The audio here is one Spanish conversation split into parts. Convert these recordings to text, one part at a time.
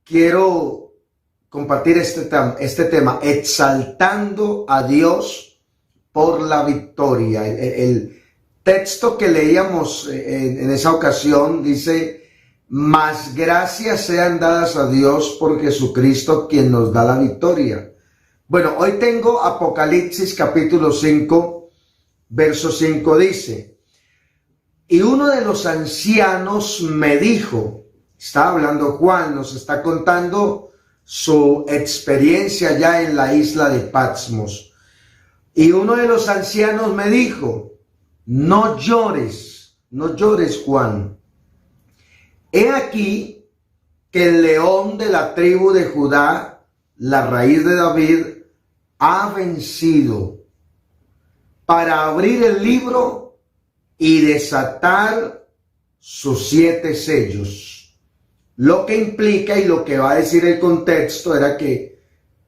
quiero compartir este tema, exaltando a Dios por la victoria. El texto que leíamos en esa ocasión dice: mas gracias sean dadas a Dios por Jesucristo, quien nos da la victoria. Bueno, hoy tengo Apocalipsis capítulo 5, verso 5 dice: y uno de los ancianos me dijo, está hablando Juan, nos está contando su experiencia ya en la isla de Patmos. Y uno de los ancianos me dijo: no llores, no llores, Juan. He aquí que el león de la tribu de Judá, la raíz de David, ha vencido para abrir el libro y desatar sus 7 sellos. Lo que implica y lo que va a decir el contexto era que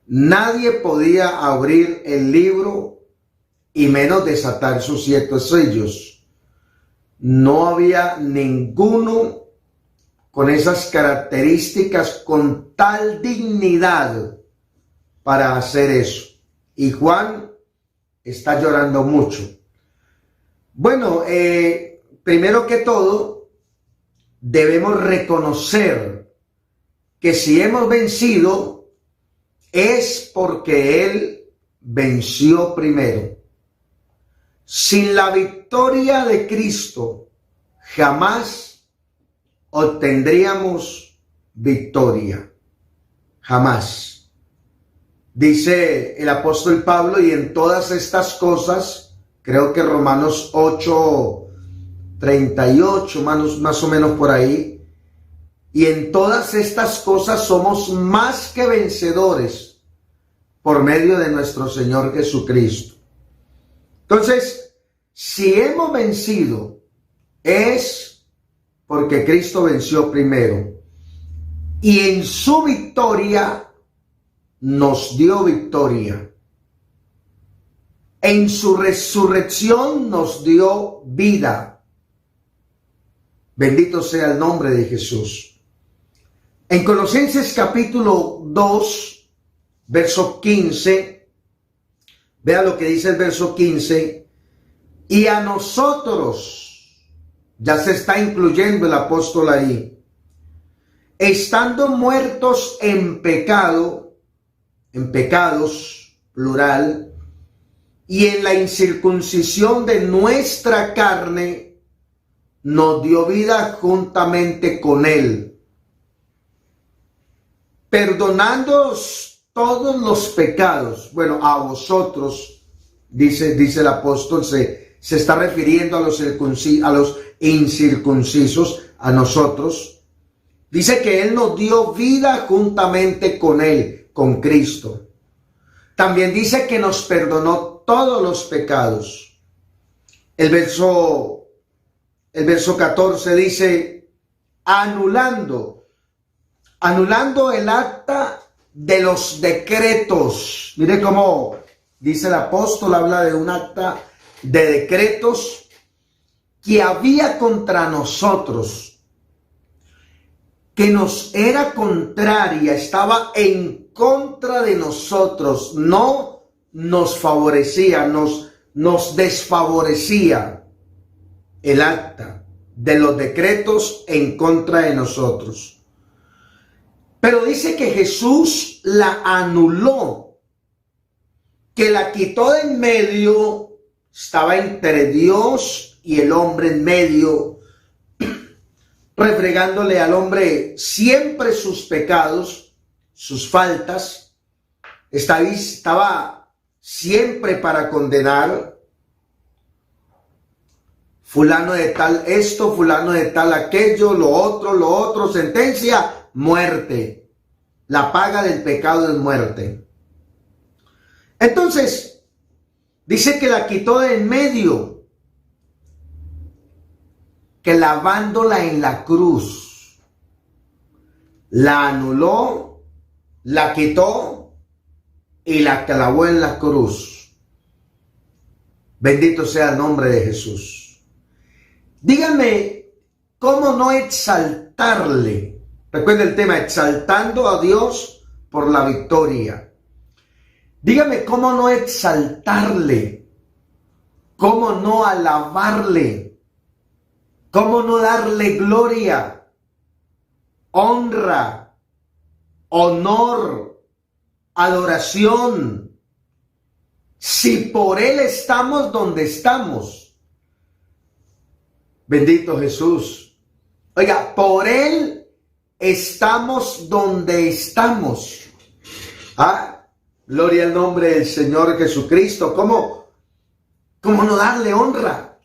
nadie podía abrir el libro y menos desatar sus 7 sellos. No había ninguno con esas características, con tal dignidad para hacer eso. Y Juan está llorando mucho. Bueno, primero que todo, debemos reconocer que si hemos vencido es porque Él venció primero. Sin la victoria de Cristo, jamás obtendríamos victoria. Jamás. Dice el apóstol Pablo, y en todas estas cosas, creo que Romanos 8:38, más o menos por ahí, y en todas estas cosas somos más que vencedores por medio de nuestro Señor Jesucristo. Entonces, si hemos vencido, es porque Cristo venció primero. Y en su victoria nos dio victoria. En su resurrección nos dio vida. Bendito sea el nombre de Jesús. En Colosenses capítulo 2, verso 15, vea lo que dice el verso 15. Y a nosotros, ya se está incluyendo el apóstol ahí, estando muertos en pecado, en pecados, plural, y en la incircuncisión de nuestra carne, nos dio vida juntamente con Él, perdonándoos todos los pecados. Bueno, a vosotros, dice el apóstol, se está refiriendo a los incircuncisos, a nosotros. Dice que Él nos dio vida juntamente con Él, con Cristo. También dice que nos perdonó todos los pecados. El verso 14 dice: anulando el acta de los decretos. Mire cómo dice el apóstol, habla de un acta de decretos que había contra nosotros, que nos era contraria, estaba en contra de nosotros, no nos favorecía, nos desfavorecía el acta de los decretos en contra de nosotros. Pero dice que Jesús la anuló, que la quitó de en medio, estaba entre Dios y el hombre en medio, refregándole al hombre siempre sus pecados, sus faltas. Estaba siempre para condenar. Fulano de tal esto, fulano de tal aquello, lo otro, sentencia, muerte. La paga del pecado es muerte. Entonces, dice que la quitó de en medio, que lavándola en la cruz, la anuló, la quitó y la clavó en la cruz. Bendito sea el nombre de Jesús. Díganme, ¿cómo no exaltarle Recuerda el tema, exaltando a Dios por la victoria. Dígame, ¿cómo no exaltarle? ¿Cómo no alabarle? ¿Cómo no darle gloria, honra, honor, adoración? Si por Él estamos donde estamos. Bendito Jesús. Oiga, por Él estamos donde estamos. Gloria al nombre del Señor Jesucristo. ¿Cómo no darle honra?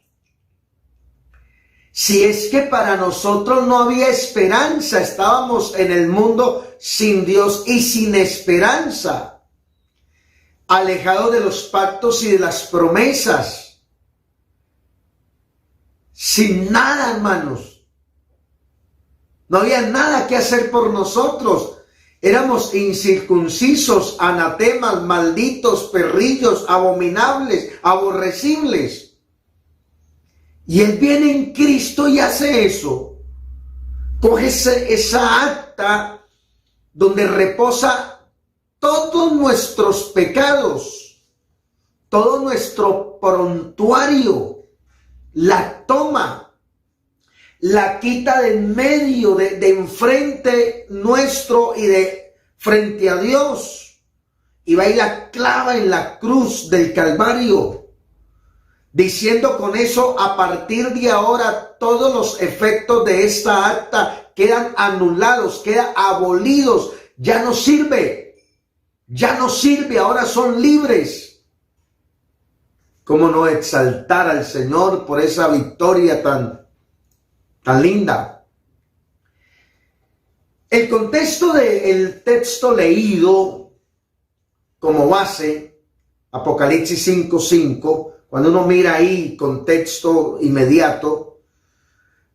Si es que para nosotros no había esperanza, estábamos en el mundo sin Dios y sin esperanza, alejados de los pactos y de las promesas, sin nada, hermanos. No había nada que hacer por nosotros. Éramos incircuncisos, anatemas, malditos, perrillos, abominables, aborrecibles. Y Él viene en Cristo y hace eso. Coge esa acta donde reposa todos nuestros pecados, todo nuestro prontuario, la toma, la quita de en medio, de enfrente nuestro y de frente a Dios. Y va y la clava en la cruz del Calvario, diciendo con eso, a partir de ahora, todos los efectos de esta acta quedan anulados, quedan abolidos. Ya no sirve, ahora son libres. ¿Cómo no exaltar al Señor por esa victoria tan linda? El contexto del texto leído como base, Apocalipsis 5:5, cuando uno mira ahí contexto inmediato,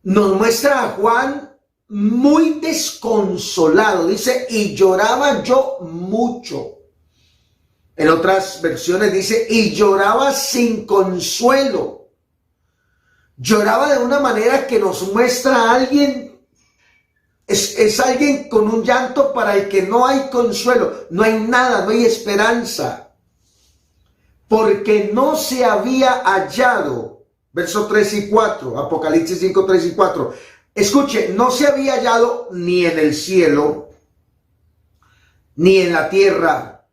nos muestra a Juan muy desconsolado. Dice, y lloraba yo mucho. En otras versiones dice, y lloraba sin consuelo. Lloraba de una manera que nos muestra a alguien, es alguien con un llanto para el que no hay consuelo, no hay nada, no hay esperanza, porque no se había hallado, versos 3 y 4, Apocalipsis 5, 3 y 4, escuche, no se había hallado ni en el cielo, ni en la tierra,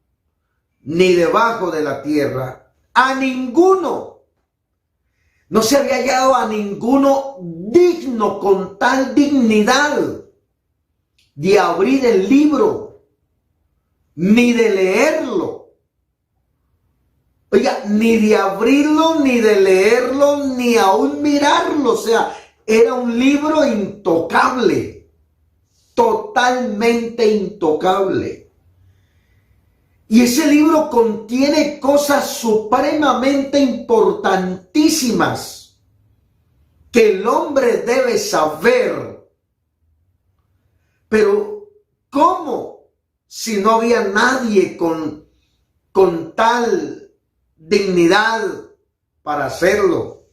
ni debajo de la tierra, a ninguno. No se había hallado a ninguno digno con tal dignidad de abrir el libro, ni de leerlo. Oiga, ni de abrirlo, ni de leerlo, ni aún mirarlo. O sea, era un libro intocable, totalmente intocable. Y ese libro contiene cosas supremamente importantísimas que el hombre debe saber. Pero, ¿cómo? Si no había nadie con tal dignidad para hacerlo.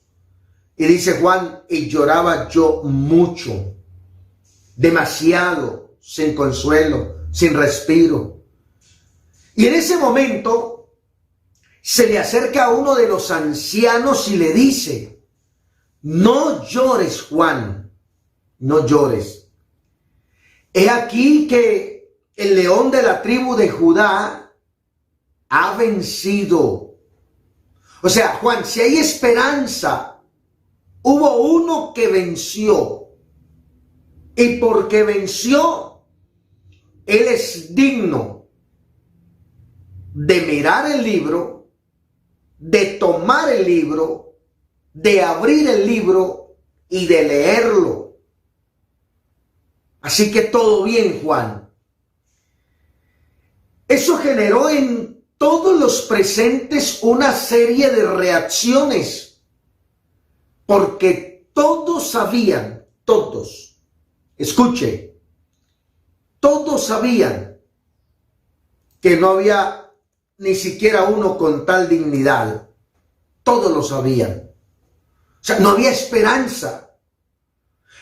Y dice Juan, y lloraba yo mucho, demasiado, sin consuelo, sin respiro. Y en ese momento se le acerca a uno de los ancianos y le dice, no llores, Juan, no llores. He aquí que el león de la tribu de Judá ha vencido. O sea, Juan, si hay esperanza, hubo uno que venció. Y porque venció, él es digno de mirar el libro, de tomar el libro, de abrir el libro y de leerlo. Así que todo bien, Juan. Eso generó en todos los presentes una serie de reacciones, porque todos sabían, todos, escuche, todos sabían que no había ni siquiera uno con tal dignidad. Todos lo sabían. O sea, no había esperanza.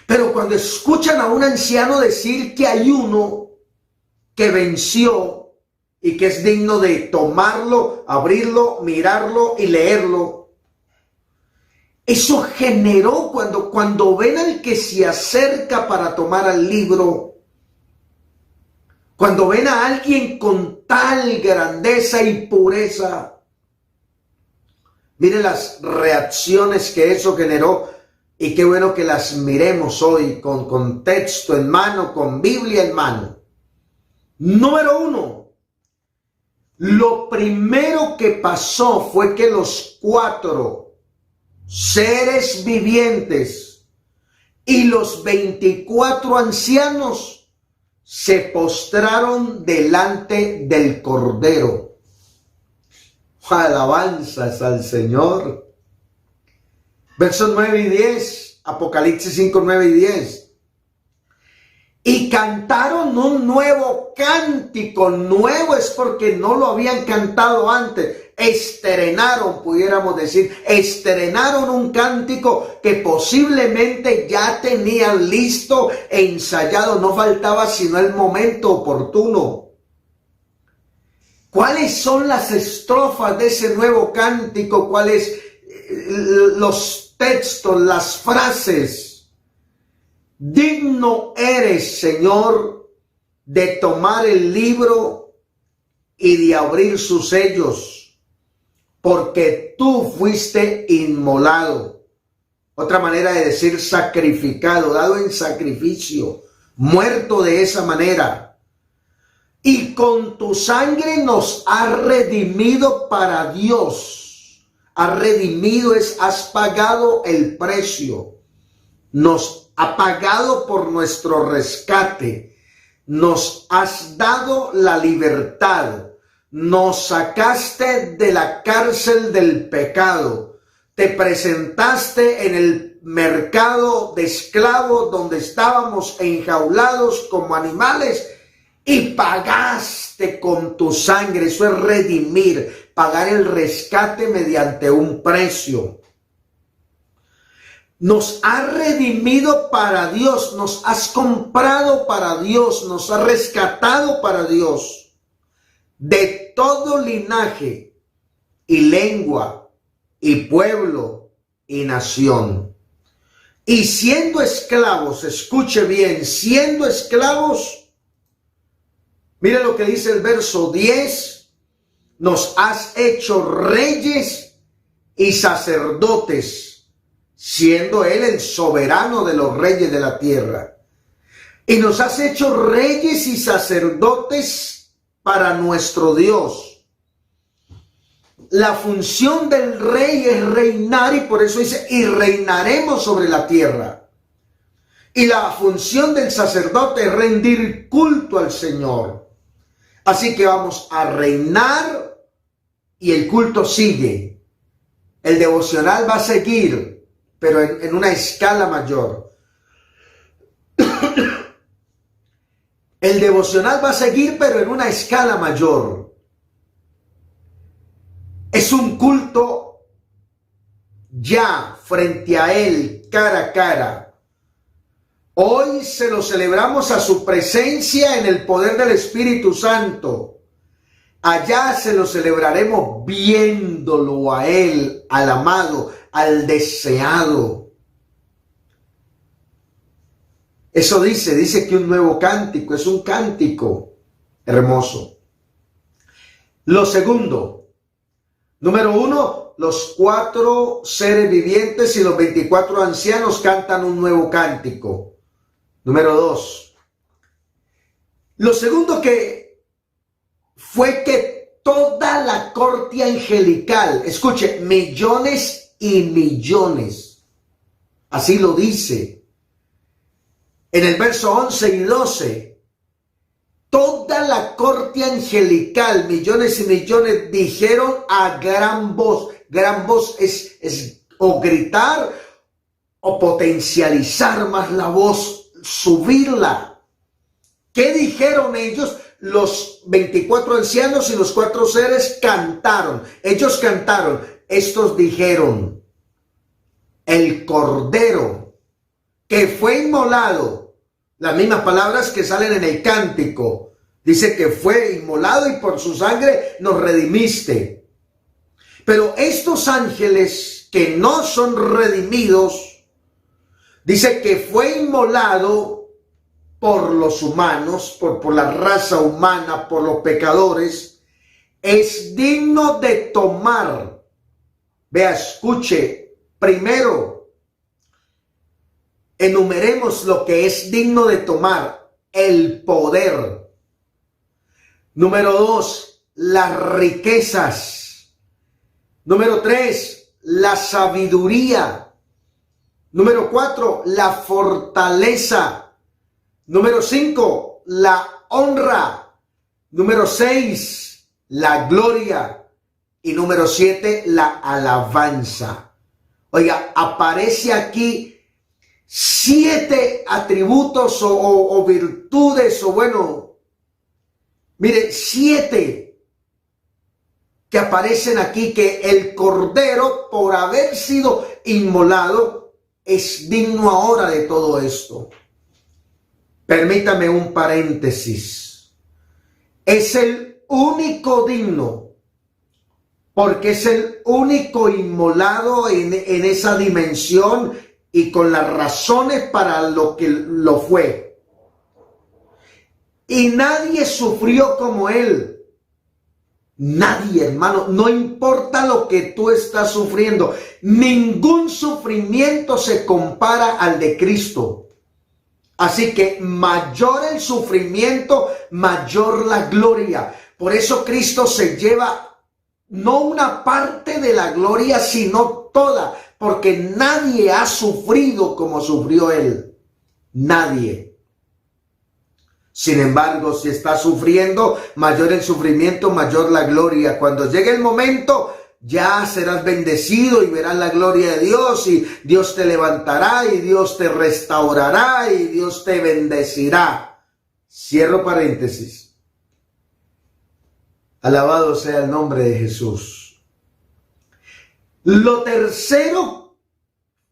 Pero cuando escuchan a un anciano decir que hay uno que venció y que es digno de tomarlo, abrirlo, mirarlo y leerlo, eso generó cuando ven al que se acerca para tomar el libro, cuando ven a alguien con tal grandeza y pureza, miren las reacciones que eso generó. Y qué bueno que las miremos hoy con texto en mano, con Biblia en mano. Número 1, lo primero que pasó fue que los 4 seres vivientes y los 24 ancianos se postraron delante del Cordero. Alabanzas al Señor. Versos 9 y 10, Apocalipsis 5, 9 y 10. Y cantaron un nuevo cántico. Nuevo es porque no lo habían cantado antes. Estrenaron, pudiéramos decir, estrenaron un cántico que posiblemente ya tenían listo e ensayado. No faltaba sino el momento oportuno. ¿Cuáles son las estrofas de ese nuevo cántico? ¿Cuáles los textos, las frases? Digno eres, Señor, de tomar el libro y de abrir sus sellos, porque tú fuiste inmolado. Otra manera de decir sacrificado, dado en sacrificio, muerto de esa manera. Y con tu sangre nos has redimido para Dios. Has redimido has pagado el precio. Nos ha pagado por nuestro rescate. Nos has dado la libertad. Nos sacaste de la cárcel del pecado. Te presentaste en el mercado de esclavos donde estábamos enjaulados como animales y pagaste con tu sangre. Eso es redimir, pagar el rescate mediante un precio. Nos has redimido para Dios, nos has comprado para Dios, nos has rescatado para Dios, de todo linaje y lengua y pueblo y nación. Y siendo esclavos, escuche bien, siendo esclavos, mire lo que dice el verso 10, nos has hecho reyes y sacerdotes, siendo Él el soberano de los reyes de la tierra. Y nos has hecho reyes y sacerdotes para nuestro Dios. La función del rey es reinar, y por eso dice, y reinaremos sobre la tierra. Y la función del sacerdote es rendir culto al Señor. Así que vamos a reinar y el culto sigue. El devocional va a seguir, pero en una escala mayor. El devocional va a seguir, pero en una escala mayor. Es un culto ya frente a Él, cara a cara. Hoy se lo celebramos a su presencia en el poder del Espíritu Santo. Allá se lo celebraremos viéndolo a Él, al amado, al deseado. Eso dice que un nuevo cántico, es un cántico hermoso. Lo segundo, número 1, los 4 seres vivientes y los 24 ancianos cantan un nuevo cántico. Número 2, lo segundo que fue que toda la corte angelical, escuche, millones y millones, así lo dice en el verso 11 y 12, toda la corte angelical, millones y millones, dijeron a gran voz es o gritar o potencializar más la voz, subirla. ¿Qué dijeron ellos? Los 24 ancianos y los 4 seres cantaron. Ellos cantaron. Estos dijeron: el Cordero que fue inmolado. Las mismas palabras que salen en el cántico. Dice que fue inmolado y por su sangre nos redimiste. Pero estos ángeles que no son redimidos, dice que fue inmolado por los humanos, por la raza humana, por los pecadores, es digno de tomar. Vea, escuche, primero, enumeremos lo que es digno de tomar: el poder. Número 2, las riquezas. Número 3, la sabiduría. Número 4, la fortaleza. Número 5, la honra. Número 6, la gloria. Y número 7, la alabanza. Oiga, aparece aquí 7 atributos o virtudes, o bueno, mire, 7 que aparecen aquí, que el Cordero, por haber sido inmolado, es digno ahora de todo esto. Permítame un paréntesis. Es el único digno, porque es el único inmolado en esa dimensión y con las razones para lo que lo fue. Y nadie sufrió como él. Nadie, hermano, no importa lo que tú estás sufriendo, ningún sufrimiento se compara al de Cristo. Así que mayor el sufrimiento, mayor la gloria. Por eso Cristo se lleva no una parte de la gloria, sino toda, porque nadie ha sufrido como sufrió él. Nadie. Sin embargo, si está sufriendo, mayor el sufrimiento, mayor la gloria. Cuando llegue el momento, ya serás bendecido y verás la gloria de Dios, y Dios te levantará y Dios te restaurará y Dios te bendecirá. Cierro paréntesis. Alabado sea el nombre de Jesús. Lo tercero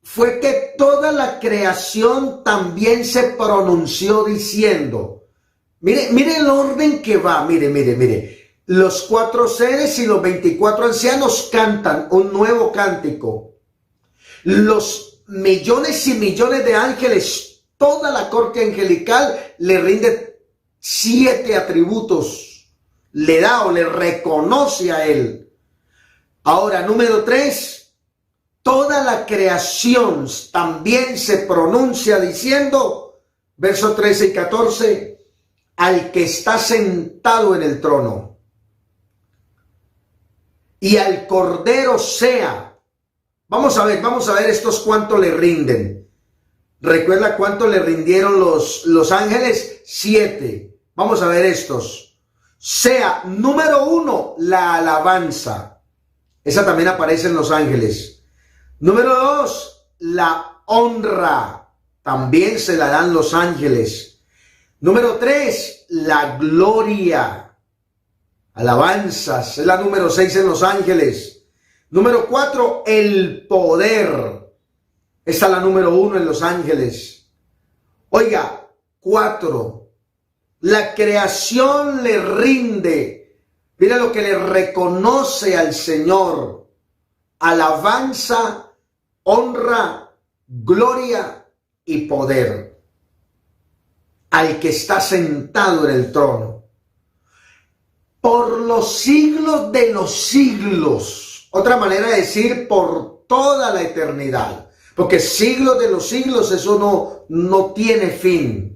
fue que toda la creación también se pronunció diciendo, mire el orden que va, mire. Los 4 seres y los 24 ancianos cantan un nuevo cántico. Los millones y millones de ángeles, toda la corte angelical le rinde 7 atributos. Le da o le reconoce a él. Ahora, número 3, toda la creación también se pronuncia diciendo, versos 13 y 14, al que está sentado en el trono y al Cordero sea. Vamos a ver estos cuánto le rinden. ¿Recuerda cuánto le rindieron los ángeles? 7. Vamos a ver estos. Sea, número 1, la alabanza. Esa también aparece en los ángeles. Número 2, la honra. También se la dan los ángeles. Número 3, la gloria. Alabanzas. Es la número 6 en los ángeles. Número 4, el poder. Esta es la número 1 en los ángeles. Oiga, 4. La creación le rinde. Mira lo que le reconoce al Señor: alabanza, honra, gloria y poder. Al que está sentado en el trono. Por los siglos de los siglos. Otra manera de decir por toda la eternidad. Porque siglos de los siglos, eso no tiene fin.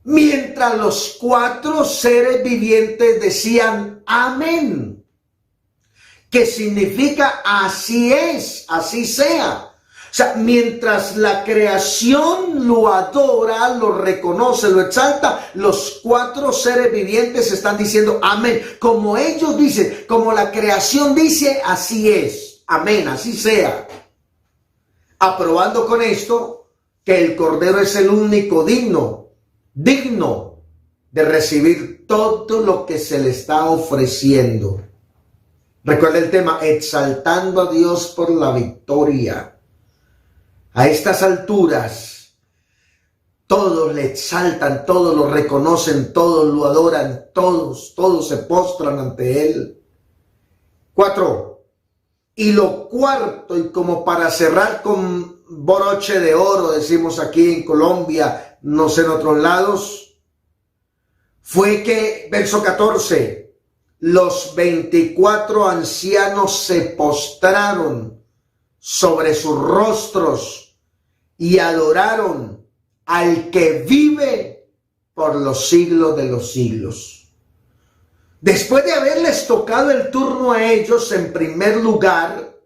Mientras los 4 seres vivientes decían amén, que significa así es, así sea. O sea, mientras la creación lo adora, lo reconoce, lo exalta, los 4 seres vivientes están diciendo amén. Como ellos dicen, como la creación dice, así es, amén, así sea. Aprobando con esto que el Cordero es el único digno de recibir todo lo que se le está ofreciendo. Recuerda el tema, exaltando a Dios por la victoria. A estas alturas, todos le exaltan, todos lo reconocen, todos lo adoran, todos se postran ante él. 4. Y lo cuarto, y como para cerrar con broche de oro, decimos aquí en Colombia, no sé en otros lados, fue que, verso 14, los 24 ancianos se postraron sobre sus rostros y adoraron al que vive por los siglos de los siglos. Después de haberles tocado el turno a ellos, en primer lugar,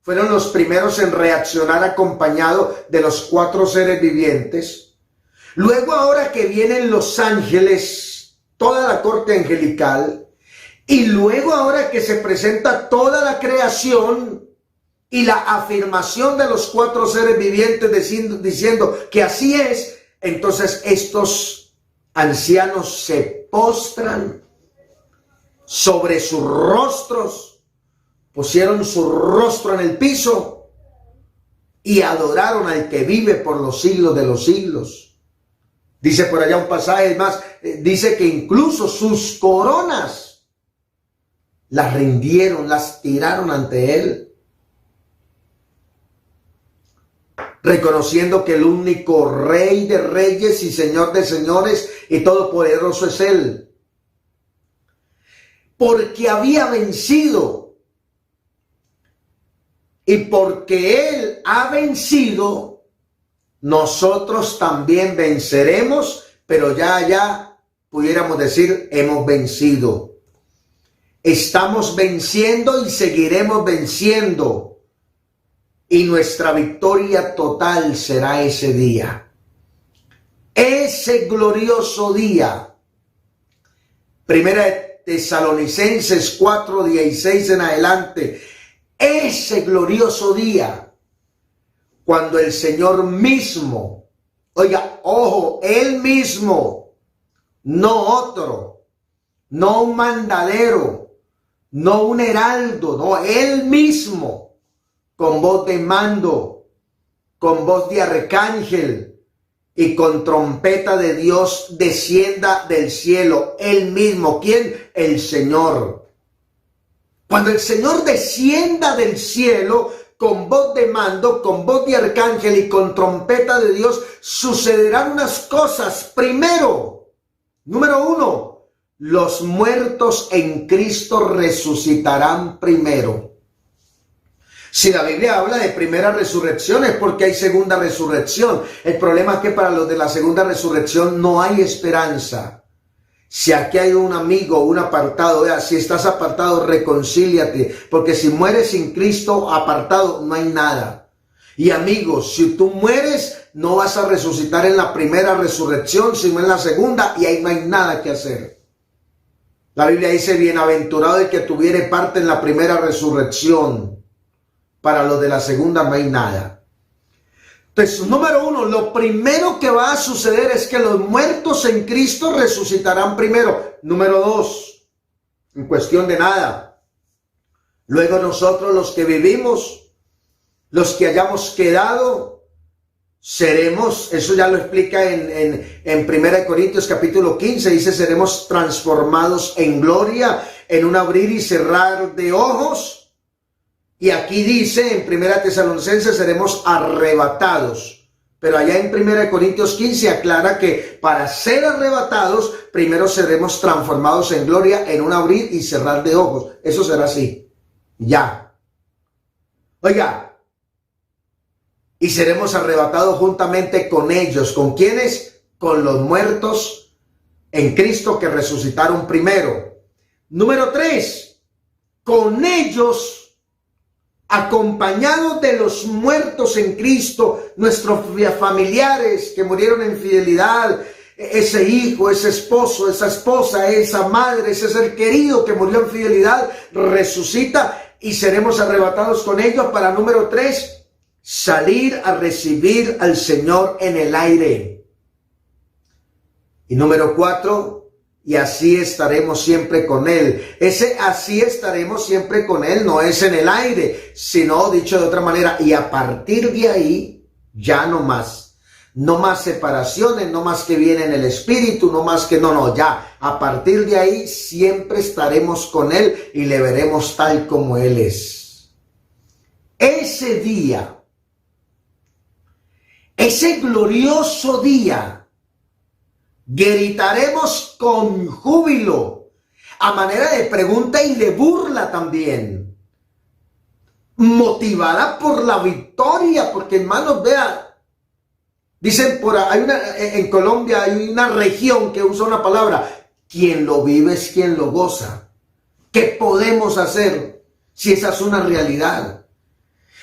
fueron los primeros en reaccionar acompañado de los 4 seres vivientes. Luego, ahora que vienen los ángeles, toda la corte angelical, y luego ahora que se presenta toda la creación y la afirmación de los 4 seres vivientes diciendo que así es, entonces estos ancianos se postran sobre sus rostros, pusieron su rostro en el piso y adoraron al que vive por los siglos de los siglos. Dice por allá un pasaje más, dice que incluso sus coronas las rindieron, las tiraron ante él, reconociendo que el único Rey de reyes y Señor de señores y todopoderoso es él. Porque había vencido, y porque él ha vencido, nosotros también venceremos, pero ya pudiéramos decir, hemos vencido. Estamos venciendo y seguiremos venciendo, y nuestra victoria total será ese día. Ese glorioso día. Primera de Tesalonicenses 4:16 en adelante. Ese glorioso día, cuando el Señor mismo, oiga, ojo, él mismo, no otro, no un mandadero, no un heraldo, no, él mismo, con voz de mando, con voz de arcángel y con trompeta de Dios, descienda del cielo. Él mismo, ¿quién? El Señor. Cuando el Señor descienda del cielo con voz de mando, con voz de arcángel y con trompeta de Dios, sucederán unas cosas. Primero, número 1, los muertos en Cristo resucitarán primero. Si la Biblia habla de primera resurrección es porque hay segunda resurrección. El problema es que para los de la segunda resurrección no hay esperanza. Si aquí hay un amigo, un apartado, vea, si estás apartado, reconcíliate, porque si mueres sin Cristo apartado, no hay nada. Y amigos, si tú mueres, no vas a resucitar en la primera resurrección, sino en la segunda, y ahí no hay nada que hacer. La Biblia dice, bienaventurado el que tuviere parte en la primera resurrección. Para los de la segunda no hay nada. Entonces, número 1, lo primero que va a suceder es que los muertos en Cristo resucitarán primero. Número 2, en cuestión de nada. Luego nosotros los que vivimos, los que hayamos quedado, seremos, eso ya lo explica en 1 Corintios capítulo 15, dice, seremos transformados en gloria, en un abrir y cerrar de ojos. Y aquí dice en 1 Tesalonicenses seremos arrebatados. Pero allá en 1 Corintios 15 aclara que para ser arrebatados, primero seremos transformados en gloria en un abrir y cerrar de ojos. Eso será así. Ya. Oiga. Y seremos arrebatados juntamente con ellos. ¿Con quiénes? Con los muertos en Cristo que resucitaron primero. Número 3. Con ellos, acompañados de los muertos en Cristo, nuestros familiares que murieron en fidelidad, ese hijo, ese esposo, esa esposa, esa madre, ese ser querido que murió en fidelidad, resucita y seremos arrebatados con ellos para, número 3, salir a recibir al Señor en el aire. Y número 4, y así estaremos siempre con Él. Ese así estaremos siempre con Él no es en el aire, sino, dicho de otra manera, y a partir de ahí ya no más. No más separaciones, no más que viene en el espíritu, no más que no, ya. A partir de ahí siempre estaremos con Él y le veremos tal como Él es. Ese día, ese glorioso día, gritaremos con júbilo, a manera de pregunta y de burla también, motivada por la victoria, porque hermanos, vean, dicen en Colombia hay una región que usa una palabra, quien lo vive es quien lo goza. ¿Qué podemos hacer si esa es una realidad?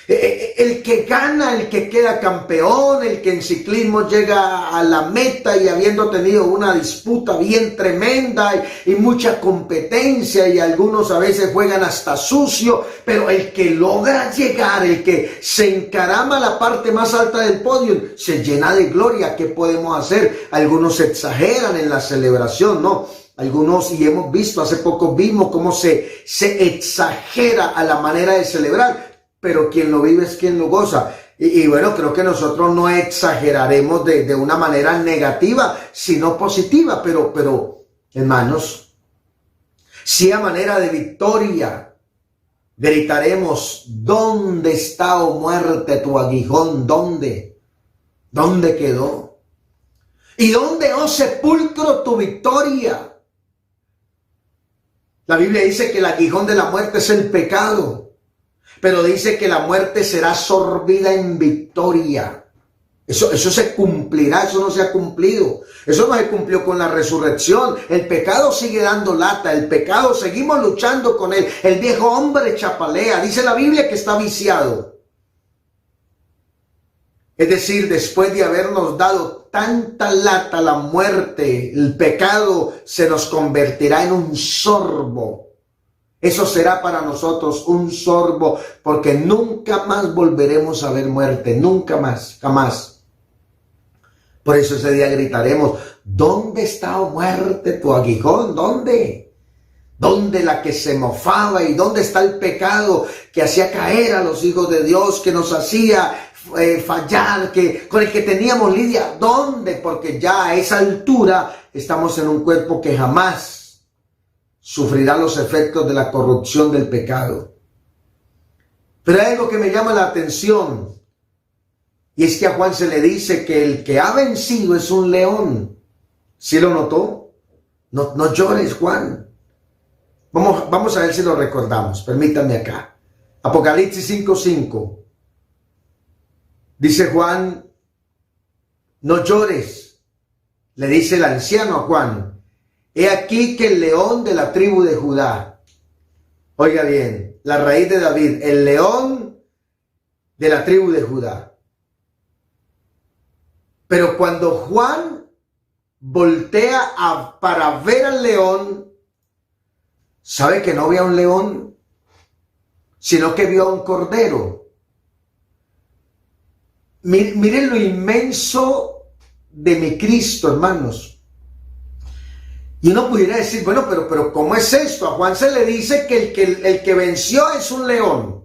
El que gana, el que queda campeón, el que en ciclismo llega a la meta y habiendo tenido una disputa bien tremenda y mucha competencia y algunos a veces juegan hasta sucio, pero el que logra llegar, el que se encarama a la parte más alta del podio, se llena de gloria. ¿Qué podemos hacer? Algunos exageran en la celebración, ¿no? Algunos, y hemos visto, hace poco vimos cómo se exagera a la manera de celebrar. Pero quien lo vive es quien lo goza. Y bueno, creo que nosotros no exageraremos de una manera negativa, sino positiva. Pero, hermanos, si a manera de victoria gritaremos, ¿dónde está, oh muerte, tu aguijón? ¿Dónde? ¿Dónde quedó? ¿Y dónde, oh sepulcro, tu victoria? La Biblia dice que el aguijón de la muerte es el pecado. Pero dice que la muerte será sorbida en victoria. Eso se cumplirá, eso no se ha cumplido. Eso no se cumplió con la resurrección. El pecado sigue dando lata, el pecado seguimos luchando con él. El viejo hombre chapalea, dice la Biblia que está viciado. Es decir, después de habernos dado tanta lata la muerte, el pecado se nos convertirá en un sorbo. Eso será para nosotros un sorbo, porque nunca más volveremos a ver muerte, nunca más, jamás. Por eso ese día gritaremos, ¿dónde está, oh muerte, tu aguijón? ¿Dónde? ¿Dónde la que se mofaba? ¿Y dónde está el pecado que hacía caer a los hijos de Dios, que nos hacía fallar, con el que teníamos lidia? ¿Dónde? Porque ya a esa altura estamos en un cuerpo que jamás sufrirá los efectos de la corrupción del pecado. Pero hay algo que me llama la atención, y es que a Juan se le dice que el que ha vencido es un león. ¿Sí lo notó? No llores, Juan. Vamos a ver si lo recordamos. Permítanme acá. Apocalipsis 5:5. Dice Juan, no llores. Le dice el anciano a Juan, he aquí que el león de la tribu de Judá, oiga bien, la raíz de David, el león de la tribu de Judá. Pero cuando Juan voltea para ver al león, sabe que no vio a un león, sino que vio a un cordero. Miren lo inmenso de mi Cristo, hermanos. Y uno pudiera decir, bueno, pero ¿cómo es esto? A Juan se le dice que el que venció es un león.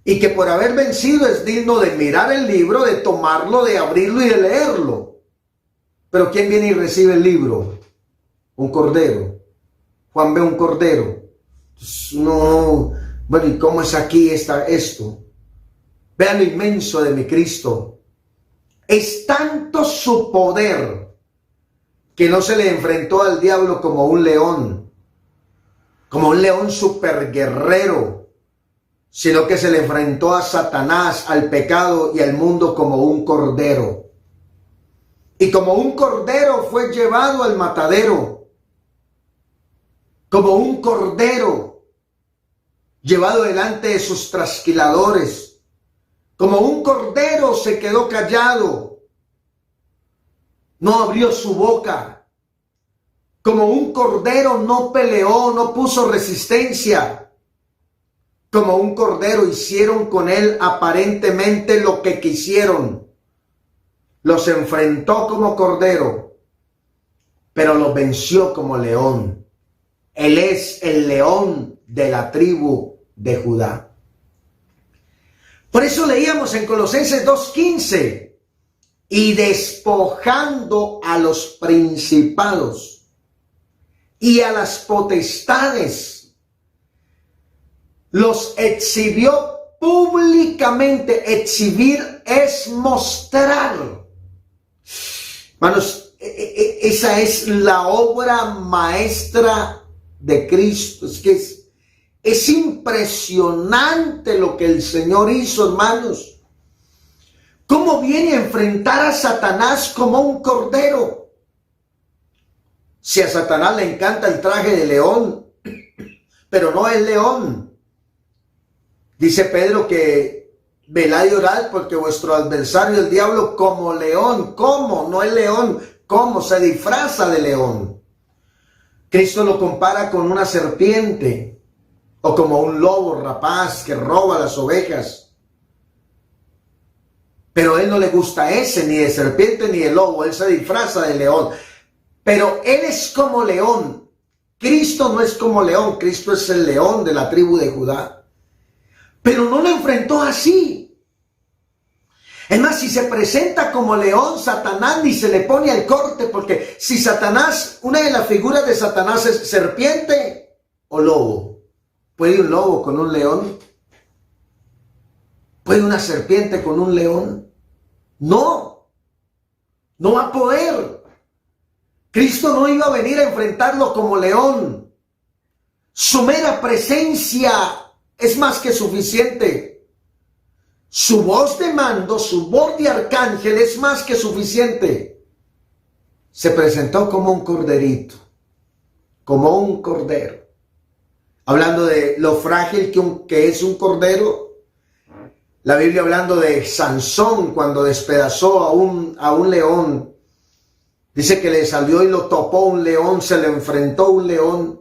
Y que por haber vencido es digno de mirar el libro, de tomarlo, de abrirlo y de leerlo. Pero ¿quién viene y recibe el libro? Un cordero. Juan ve un cordero. No, bueno, ¿y cómo es aquí esto? Vean lo inmenso de mi Cristo. Es tanto su poder que no se le enfrentó al diablo como un león super guerrero, sino que se le enfrentó a Satanás, al pecado y al mundo como un cordero. Y como un cordero fue llevado al matadero, como un cordero llevado delante de sus trasquiladores, como un cordero se quedó callado. No abrió su boca. Como un cordero no peleó, no puso resistencia. Como un cordero hicieron con él aparentemente lo que quisieron. Los enfrentó como cordero, pero los venció como león. Él es el león de la tribu de Judá. Por eso leíamos en Colosenses 2:15, y despojando a los principados y a las potestades, los exhibió públicamente. Exhibir es mostrar. Hermanos, esa es la obra maestra de Cristo. Es que es impresionante lo que el Señor hizo, hermanos. ¿Cómo viene a enfrentar a Satanás como un cordero? Si a Satanás le encanta el traje de león, pero no es león. Dice Pedro que velad y orad porque vuestro adversario el diablo como león. ¿Cómo? No es león. ¿Cómo? Se disfraza de león. Cristo lo compara con una serpiente o como un lobo rapaz que roba las ovejas. Pero a él no le gusta ese, ni de serpiente ni de lobo. Él se disfraza de león. Pero él es como león. Cristo no es como león. Cristo es el león de la tribu de Judá. Pero no lo enfrentó así. Es más, si se presenta como león, Satanás ni se le pone al corte. Porque si Satanás, una de las figuras de Satanás es serpiente o lobo. ¿Puede un lobo con un león? ¿Puede una serpiente con un león? No, no va a poder. Cristo no iba a venir a enfrentarlo como león. Su mera presencia es más que suficiente. Su voz de mando, su voz de arcángel es más que suficiente. Se presentó como un corderito, como un cordero. Hablando de lo frágil que es un cordero. La Biblia hablando de Sansón cuando despedazó a un león. Dice que le salió y lo topó un león, se le enfrentó un león.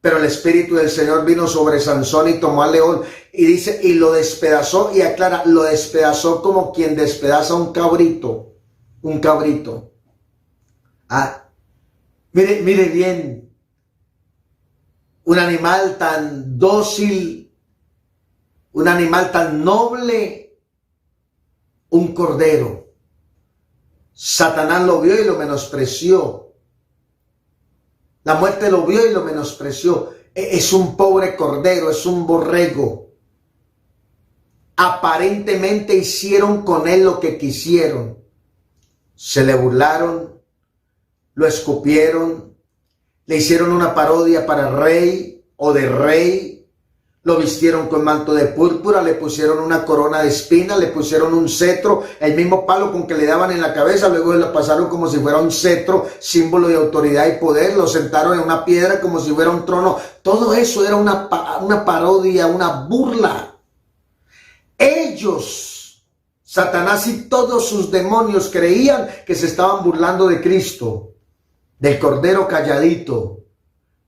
Pero el Espíritu del Señor vino sobre Sansón y tomó al león. Y dice, y lo despedazó, y aclara, lo despedazó como quien despedaza un cabrito. Un cabrito. Mire bien. Un animal tan dócil, un animal tan noble, un cordero. Satanás lo vio y lo menospreció. La muerte lo vio y lo menospreció. Es un pobre cordero, es un borrego. Aparentemente hicieron con él lo que quisieron. Se le burlaron, lo escupieron, le hicieron una parodia para rey o de rey. Lo vistieron con manto de púrpura, le pusieron una corona de espinas, le pusieron un cetro, el mismo palo con que le daban en la cabeza, luego lo pasaron como si fuera un cetro, símbolo de autoridad y poder, lo sentaron en una piedra como si fuera un trono. Todo eso era una parodia, una burla. Ellos, Satanás y todos sus demonios, creían que se estaban burlando de Cristo, del cordero calladito.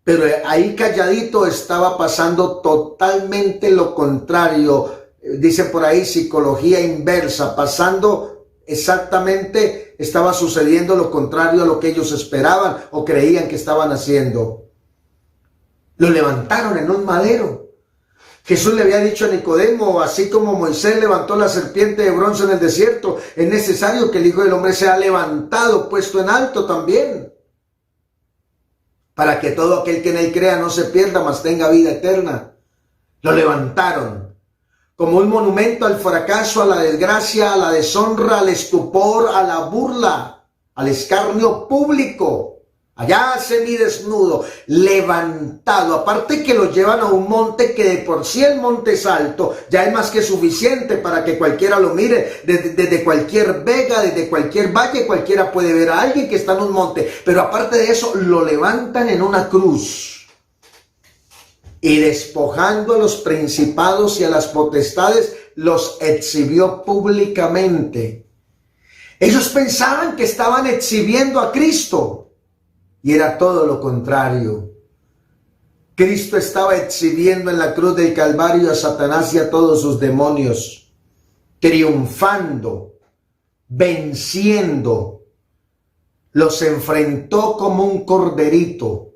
Pero ahí calladito estaba pasando totalmente lo contrario. Dicen por ahí psicología inversa. Pasando exactamente, estaba sucediendo lo contrario a lo que ellos esperaban o creían que estaban haciendo. Lo levantaron en un madero. Jesús le había dicho a Nicodemo, así como Moisés levantó la serpiente de bronce en el desierto, es necesario que el Hijo del Hombre sea levantado, puesto en alto también, para que todo aquel que en él crea no se pierda, mas tenga vida eterna. Lo levantaron como un monumento al fracaso, a la desgracia, a la deshonra, al estupor, a la burla, al escarnio público. Allá semidesnudo, levantado. Aparte que lo llevan a un monte que de por sí el monte es alto, ya es más que suficiente para que cualquiera lo mire. Desde cualquier vega, desde cualquier valle, cualquiera puede ver a alguien que está en un monte. Pero aparte de eso, lo levantan en una cruz. Y despojando a los principados y a las potestades, los exhibió públicamente. Ellos pensaban que estaban exhibiendo a Cristo. Y era todo lo contrario. Cristo estaba exhibiendo en la cruz del Calvario a Satanás y a todos sus demonios, triunfando, venciendo. Los enfrentó como un corderito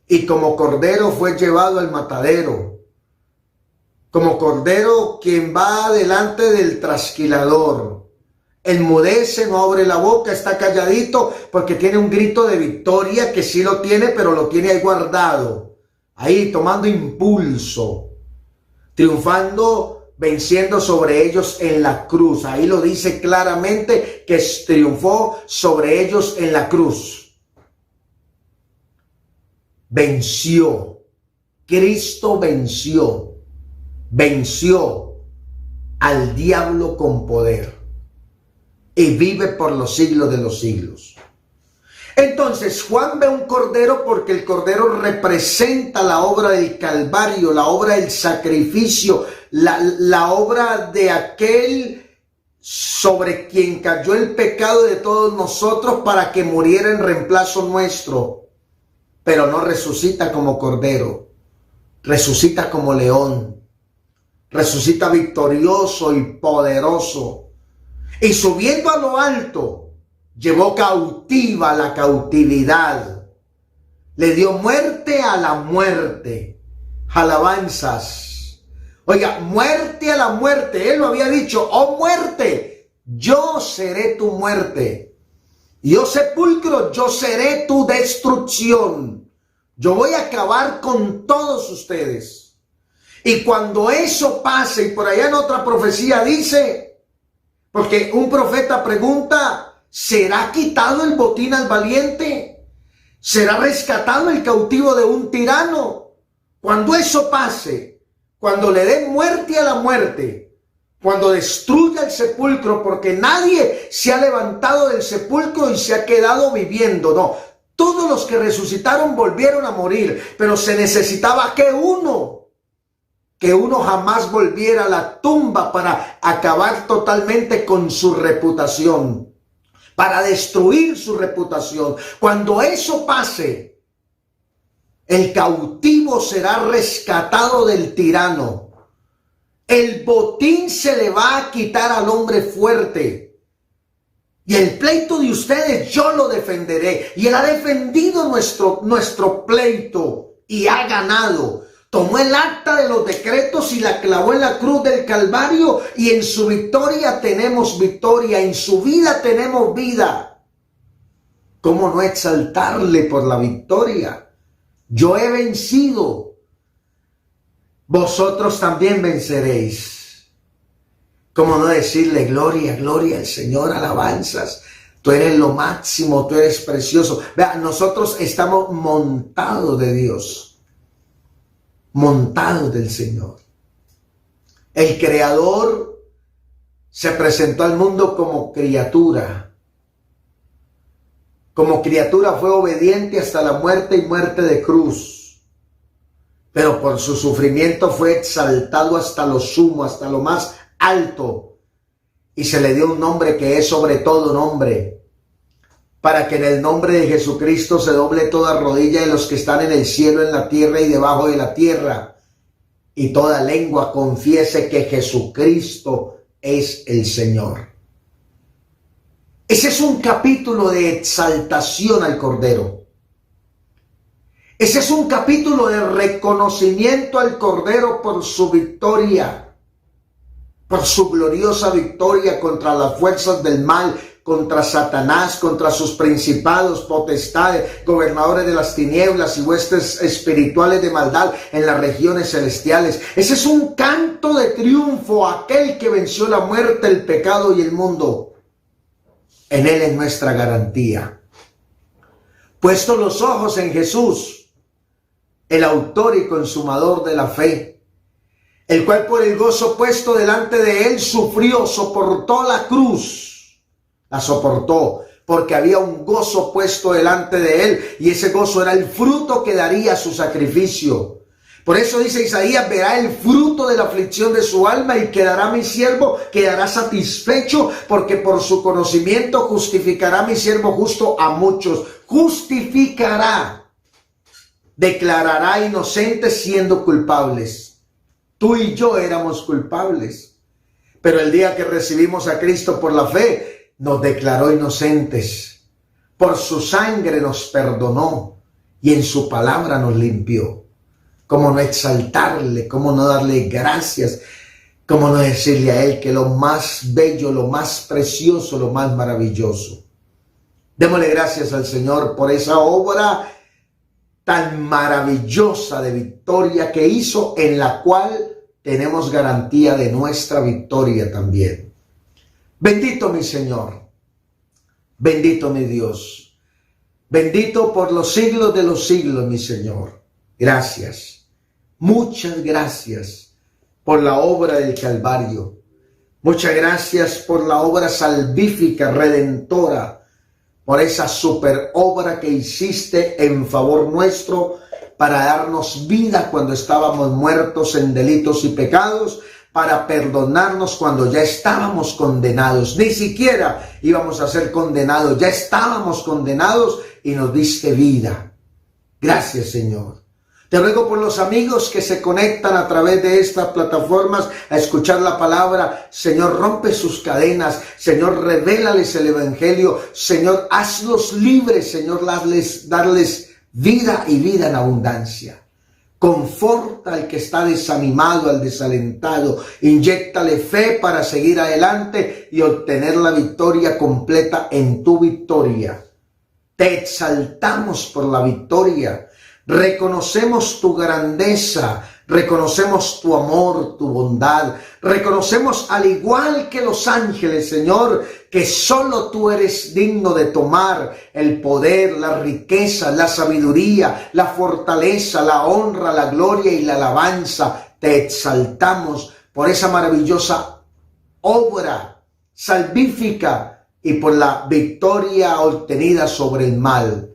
y como cordero fue llevado al matadero. como cordero quien va delante del trasquilador. Enmudece, no abre la boca, está calladito porque tiene un grito de victoria que sí lo tiene, pero lo tiene ahí guardado, ahí tomando impulso, triunfando, venciendo sobre ellos en la cruz. Ahí lo dice claramente que triunfó sobre ellos en la cruz. Venció. Cristo venció al diablo con poder y vive por los siglos de los siglos. Entonces Juan ve un cordero porque el cordero representa la obra del Calvario, la obra del sacrificio, la obra de aquel sobre quien cayó el pecado de todos nosotros para que muriera en reemplazo nuestro. Pero no resucita como cordero, resucita como león, resucita victorioso y poderoso. Y subiendo a lo alto, llevó cautiva la cautividad, le dio muerte a la muerte. Alabanzas. Oiga, muerte a la muerte. Él lo había dicho: oh muerte, yo seré tu muerte. Y oh sepulcro, yo seré tu destrucción. Yo voy a acabar con todos ustedes. Y cuando eso pase, y por allá en otra profecía dice, porque un profeta pregunta: ¿será quitado el botín al valiente? ¿Será rescatado el cautivo de un tirano? Cuando eso pase, cuando le den muerte a la muerte, cuando destruya el sepulcro, porque nadie se ha levantado del sepulcro y se ha quedado viviendo, no. Todos los que resucitaron volvieron a morir, pero se necesitaba que uno jamás volviera a la tumba para acabar totalmente con su reputación, para destruir su reputación. Cuando eso pase, el cautivo será rescatado del tirano. El botín se le va a quitar al hombre fuerte. Y el pleito de ustedes yo lo defenderé. Y él ha defendido nuestro pleito y ha ganado. Tomó el acta de los decretos y la clavó en la cruz del Calvario, y en su victoria tenemos victoria, en su vida tenemos vida. ¿Cómo no exaltarle por la victoria? Yo he vencido. Vosotros también venceréis. ¿Cómo no decirle gloria, gloria al Señor, alabanzas? Tú eres lo máximo, tú eres precioso. Vea, nosotros estamos montados de Dios, montados del Señor. El Creador se presentó al mundo como criatura. Como criatura fue obediente hasta la muerte y muerte de cruz. Pero por su sufrimiento fue exaltado hasta lo sumo, hasta lo más alto. Y se le dio un nombre que es sobre todo nombre, para que en el nombre de Jesucristo se doble toda rodilla de los que están en el cielo, en la tierra y debajo de la tierra, y toda lengua confiese que Jesucristo es el Señor. Ese es un capítulo de exaltación al Cordero. Ese es un capítulo de reconocimiento al Cordero por su victoria, por su gloriosa victoria contra las fuerzas del mal, contra Satanás, contra sus principados, potestades, gobernadores de las tinieblas y huestes espirituales de maldad en las regiones celestiales. Ese es un canto de triunfo a aquel que venció la muerte, el pecado y el mundo. En Él es nuestra garantía. Puesto los ojos en Jesús, el autor y consumador de la fe, el cual por el gozo puesto delante de él sufrió, soportó la cruz. La soportó porque había un gozo puesto delante de él, y ese gozo era el fruto que daría su sacrificio. Por eso dice Isaías: verá el fruto de la aflicción de su alma y quedará mi siervo, quedará satisfecho, porque por su conocimiento justificará mi siervo justo a muchos. Justificará. Declarará inocentes siendo culpables. Tú y yo éramos culpables, pero el día que recibimos a Cristo por la fe, nos declaró inocentes. Por su sangre nos perdonó y en su palabra nos limpió. cómo no exaltarle, cómo no darle gracias, cómo no decirle a Él que lo más bello, lo más precioso, lo más maravilloso. Démosle gracias al Señor por esa obra tan maravillosa de victoria que hizo, en la cual tenemos garantía de nuestra victoria también. Bendito mi Señor, bendito mi Dios, bendito por los siglos de los siglos, mi Señor. Gracias, muchas gracias por la obra del Calvario. Muchas gracias por la obra salvífica, redentora, por esa super obra que hiciste en favor nuestro para darnos vida cuando estábamos muertos en delitos y pecados, para perdonarnos cuando ya estábamos condenados. Ni siquiera íbamos a ser condenados, ya estábamos condenados y nos diste vida. Gracias, Señor. Te ruego por los amigos que se conectan a través de estas plataformas a escuchar la palabra. Señor, rompe sus cadenas. Señor, revélales el evangelio. Señor, hazlos libres. Señor, darles vida y vida en abundancia. Conforta al que está desanimado, al desalentado. Inyéctale fe para seguir adelante y obtener la victoria completa en tu victoria. Te exaltamos por la victoria. Reconocemos tu grandeza, reconocemos tu amor, tu bondad, reconocemos al igual que los ángeles, Señor, que solo tú eres digno de tomar el poder, la riqueza, la sabiduría, la fortaleza, la honra, la gloria y la alabanza. Te exaltamos por esa maravillosa obra salvífica y por la victoria obtenida sobre el mal.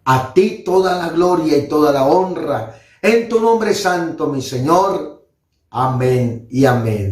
A ti toda la gloria y toda la honra, en tu nombre santo, mi Señor. Amén y amén.